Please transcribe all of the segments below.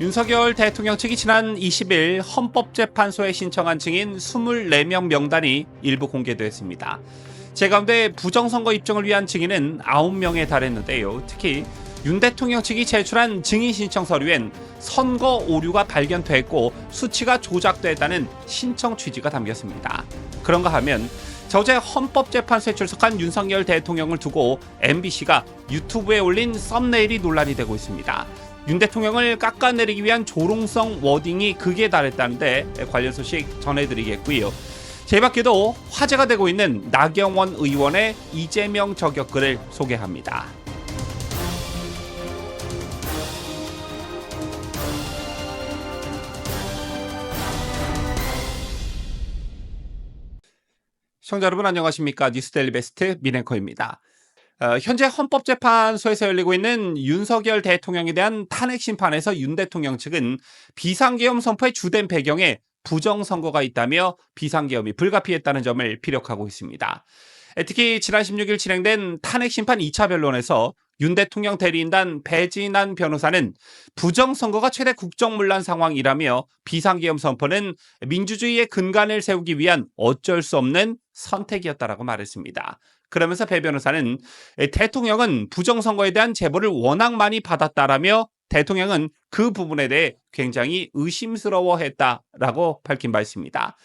윤석열 대통령 측이 지난 20일 헌법재판소에 신청한 증인 24명 명단이 일부 공개됐습니다. 제 가운데 부정선거 입증을 위한 증인은 9명에 달했는데요. 특히 윤 대통령 측이 제출한 증인 신청 서류엔 선거 오류가 발견됐고 수치가 조작됐다는 신청 취지가 담겼습니다. 그런가 하면 저제 헌법재판소에 출석한 윤석열 대통령을 두고 MBC가 유튜브에 올린 썸네일이 논란이 되고 있습니다. 윤 대통령을 깎아내리기 위한 조롱성 워딩이 극에 달했다는데 관련 소식 전해드리겠고요. 제 밖에도 화제가 되고 있는 나경원 의원의 이재명 저격글을 소개합니다. 시청자 여러분 안녕하십니까? 뉴스데일리 베스트 민앵커입니다. 현재 헌법재판소에서 열리고 있는 윤석열 대통령에 대한 탄핵 심판에서 윤 대통령 측은 비상계엄 선포의 주된 배경에 부정선거가 있다며 비상계엄이 불가피했다는 점을 피력하고 있습니다. 특히 지난 16일 진행된 탄핵 심판 2차 변론에서 윤 대통령 대리인단 배진환 변호사는 부정선거가 최대 국정문란 상황이라며 비상계엄 선포는 민주주의의 근간을 세우기 위한 어쩔 수 없는 선택이었다라고 말했습니다. 그러면서 배 변호사는 대통령은 부정선거에 대한 제보를 워낙 많이 받았다라며 대통령은 그 부분에 대해 굉장히 의심스러워했다라고 밝힌 바 있습니다.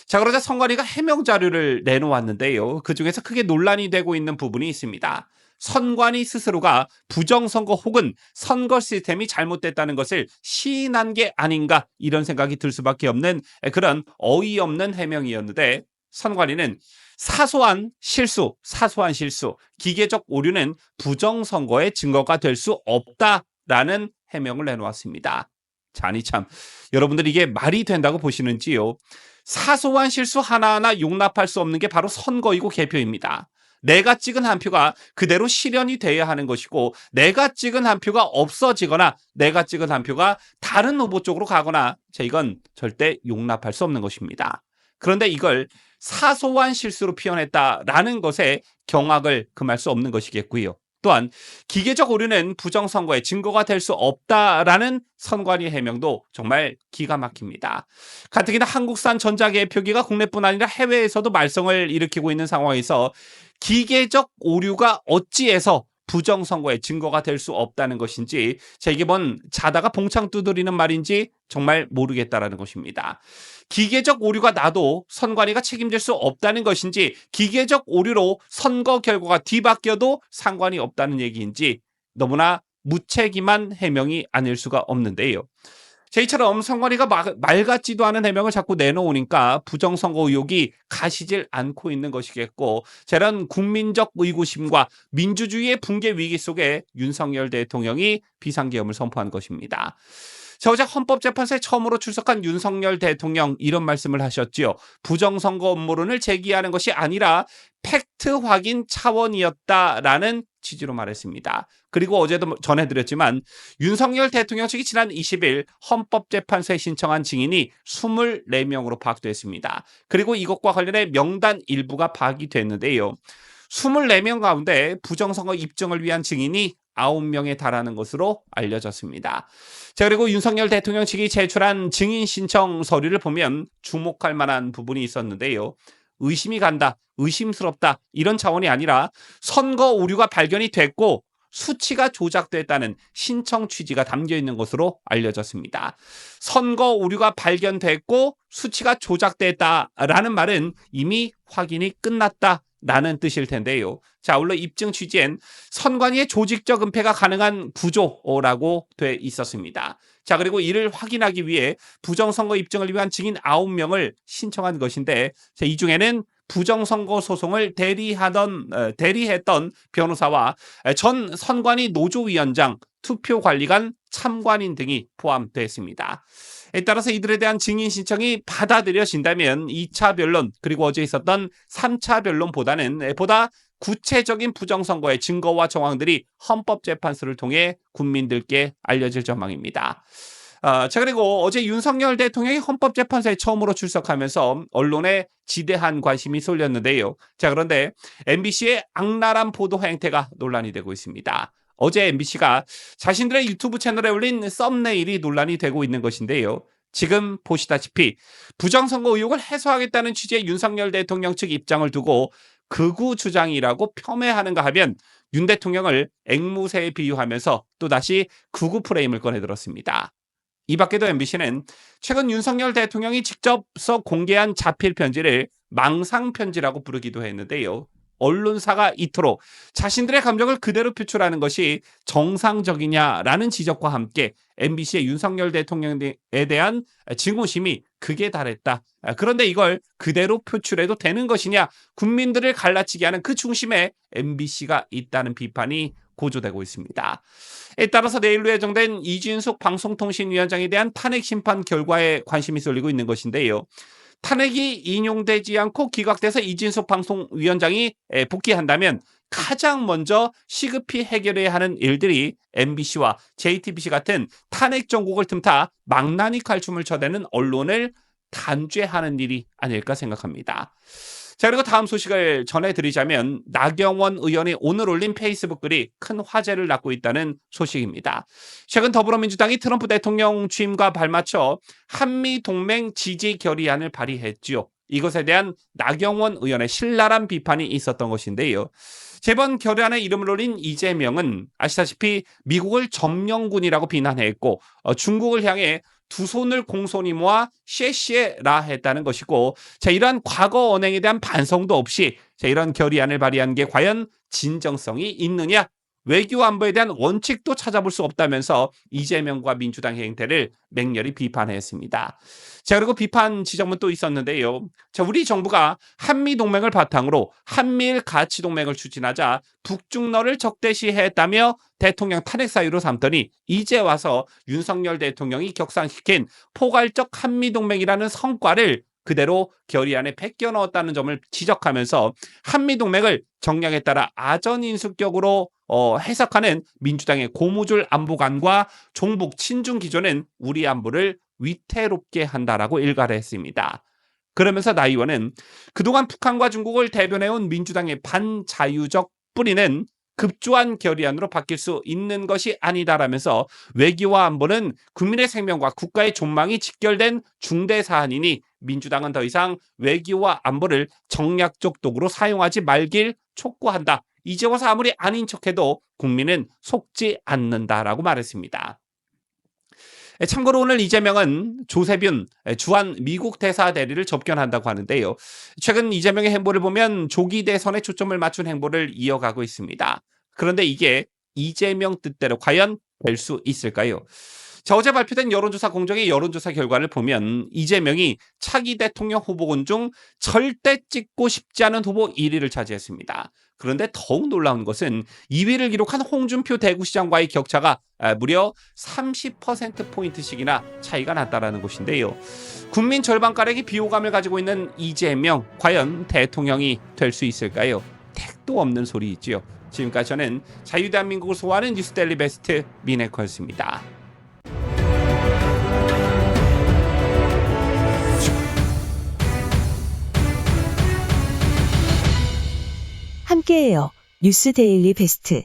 자, 그러자 선관위가 해명 자료를 내놓았는데요. 그중에서 크게 논란이 되고 있는 부분이 있습니다. 선관위 스스로가 부정선거 혹은 선거 시스템이 잘못됐다는 것을 시인한 게 아닌가 이런 생각이 들 수밖에 없는 그런 어이없는 해명이었는데 선관위는 사소한 실수, 기계적 오류는 부정선거의 증거가 될 수 없다라는 해명을 내놓았습니다. 자, 아니 참 여러분들 이게 말이 된다고 보시는지요? 사소한 실수 하나하나 용납할 수 없는 게 바로 선거이고 개표입니다. 내가 찍은 한 표가 그대로 실현이 돼야 하는 것이고 내가 찍은 한 표가 없어지거나 내가 찍은 한 표가 다른 후보 쪽으로 가거나 이건 절대 용납할 수 없는 것입니다. 그런데 이걸 사소한 실수로 표현했다라는 것에 경악을 금할 수 없는 것이겠고요. 또한 기계적 오류는 부정선거의 증거가 될 수 없다라는 선관위 해명도 정말 기가 막힙니다. 가뜩이나 한국산 전자개표기가 국내뿐 아니라 해외에서도 말썽을 일으키고 있는 상황에서 기계적 오류가 어찌해서 부정선거의 증거가 될 수 없다는 것인지 이게 뭔 자다가 봉창 두드리는 말인지 정말 모르겠다라는 것입니다. 기계적 오류가 나도 선관위가 책임질 수 없다는 것인지 기계적 오류로 선거 결과가 뒤바뀌어도 상관이 없다는 얘기인지 너무나 무책임한 해명이 아닐 수가 없는데요. 이처럼 선관위가 말 같지도 않은 해명을 자꾸 내놓으니까 부정선거 의혹이 가시질 않고 있는 것이겠고 이런 국민적 의구심과 민주주의의 붕괴 위기 속에 윤석열 대통령이 비상계엄을 선포한 것입니다. 어제 헌법재판소에 처음으로 출석한 윤석열 대통령 이런 말씀을 하셨지요. 부정선거 음모론을 제기하는 것이 아니라 팩트 확인 차원이었다라는 취지로 말했습니다. 그리고 어제도 전해드렸지만 윤석열 대통령 측이 지난 20일 헌법재판소에 신청한 증인이 24명으로 파악됐습니다. 그리고 이것과 관련해 명단 일부가 파악이 됐는데요. 24명 가운데 부정선거 입증을 위한 증인이 9명에 달하는 것으로 알려졌습니다. 자, 그리고 윤석열 대통령 측이 제출한 증인 신청 서류를 보면 주목할 만한 부분이 있었는데요. 의심이 간다, 의심스럽다 이런 차원이 아니라 선거 오류가 발견이 됐고 수치가 조작됐다는 신청 취지가 담겨 있는 것으로 알려졌습니다. 선거 오류가 발견됐고 수치가 조작됐다라는 말은 이미 확인이 끝났다라는 뜻일 텐데요. 자, 아울러 입증 취지엔 선관위의 조직적 은폐가 가능한 구조라고 돼 있었습니다. 자, 그리고 이를 확인하기 위해 부정선거 입증을 위한 증인 9명을 신청한 것인데 이 중에는 부정선거 소송을 대리했던 변호사와 전 선관위 노조위원장, 투표관리관, 참관인 등이 포함됐습니다. 따라서 이들에 대한 증인 신청이 받아들여진다면 2차 변론 그리고 어제 있었던 3차 변론보다는 보다 구체적인 부정선거의 증거와 정황들이 헌법재판소를 통해 국민들께 알려질 전망입니다. 자, 그리고 어제 윤석열 대통령이 헌법재판소에 처음으로 출석하면서 언론에 지대한 관심이 쏠렸는데요. 자, 그런데 MBC의 악랄한 보도 행태가 논란이 되고 있습니다. 어제 MBC가 자신들의 유튜브 채널에 올린 썸네일이 논란이 되고 있는 것인데요. 지금 보시다시피 부정선거 의혹을 해소하겠다는 취지의 윤석열 대통령 측 입장을 두고 극우 주장이라고 폄훼하는가 하면 윤 대통령을 앵무새에 비유하면서 또다시 극우 프레임을 꺼내들었습니다. 이 밖에도 MBC는 최근 윤석열 대통령이 직접 써 공개한 자필 편지를 망상 편지라고 부르기도 했는데요. 언론사가 이토록 자신들의 감정을 그대로 표출하는 것이 정상적이냐라는 지적과 함께 MBC의 윤석열 대통령에 대한 증오심이 극에 달했다. 그런데 이걸 그대로 표출해도 되는 것이냐, 국민들을 갈라치게 하는 그 중심에 MBC가 있다는 비판이 고조되고 있습니다. 에 따라서 내일로 예정된 이진숙 방송통신위원장에 대한 탄핵 심판 결과에 관심이 쏠리고 있는 것인데요. 탄핵이 인용되지 않고 기각돼서 이진숙 방송위원장이 복귀한다면 가장 먼저 시급히 해결해야 하는 일들이 MBC와 JTBC 같은 탄핵 정국을 틈타 망나니 칼춤을 쳐대는 언론을 단죄하는 일이 아닐까 생각합니다. 자, 그리고 다음 소식을 전해드리자면 나경원 의원이 오늘 올린 페이스북 글이 큰 화제를 낳고 있다는 소식입니다. 최근 더불어민주당이 트럼프 대통령 취임과 발맞춰 한미동맹 지지 결의안을 발의했지요. 이것에 대한 나경원 의원의 신랄한 비판이 있었던 것인데요. 제번 결의안에 이름을 올린 이재명은 아시다시피 미국을 점령군이라고 비난했고 중국을 향해 두 손을 공손히 모아 셰셰라 했다는 것이고, 자, 이러한 과거 언행에 대한 반성도 없이 이런 결의안을 발의한 게 과연 진정성이 있느냐, 외교 안보에 대한 원칙도 찾아볼 수 없다면서 이재명과 민주당의 행태를 맹렬히 비판했습니다. 자, 그리고 비판 지점은 또 있었는데요. 자, 우리 정부가 한미동맹을 바탕으로 한미일 가치동맹을 추진하자 북중러를 적대시했다며 대통령 탄핵 사유로 삼더니 이제 와서 윤석열 대통령이 격상시킨 포괄적 한미동맹이라는 성과를 그대로 결의안에 베껴 넣었다는 점을 지적하면서 한미동맹을 정략에 따라 아전인수격으로 해석하는 민주당의 고무줄 안보관과 종북 친중 기조는 우리 안보를 위태롭게 한다라고 일갈을 했습니다. 그러면서 나 의원은 그동안 북한과 중국을 대변해온 민주당의 반자유적 뿌리는 급조한 결의안으로 바뀔 수 있는 것이 아니다라면서 외교와 안보는 국민의 생명과 국가의 존망이 직결된 중대 사안이니 민주당은 더 이상 외교와 안보를 정략적 도구로 사용하지 말길 촉구한다. 이제 와서 아무리 아닌 척해도 국민은 속지 않는다라고 말했습니다. 참고로 오늘 이재명은 조세균 주한 미국 대사 대리를 접견한다고 하는데요. 최근 이재명의 행보를 보면 조기 대선에 초점을 맞춘 행보를 이어가고 있습니다. 그런데 이게 이재명 뜻대로 과연 될 수 있을까요? 자, 어제 발표된 여론조사 공정의 여론조사 결과를 보면 이재명이 차기 대통령 후보군 중 절대 찍고 싶지 않은 후보 1위를 차지했습니다. 그런데 더욱 놀라운 것은 2위를 기록한 홍준표 대구시장과의 격차가 무려 30%포인트씩이나 차이가 났다는 것인데요. 국민 절반가량이 비호감을 가지고 있는 이재명, 과연 대통령이 될 수 있을까요? 택도 없는 소리이지요. 지금까지 저는 자유대한민국을 소화하는 뉴스데일리 베스트 미네커였습니다. 함께해요. 뉴스데일리 베스트.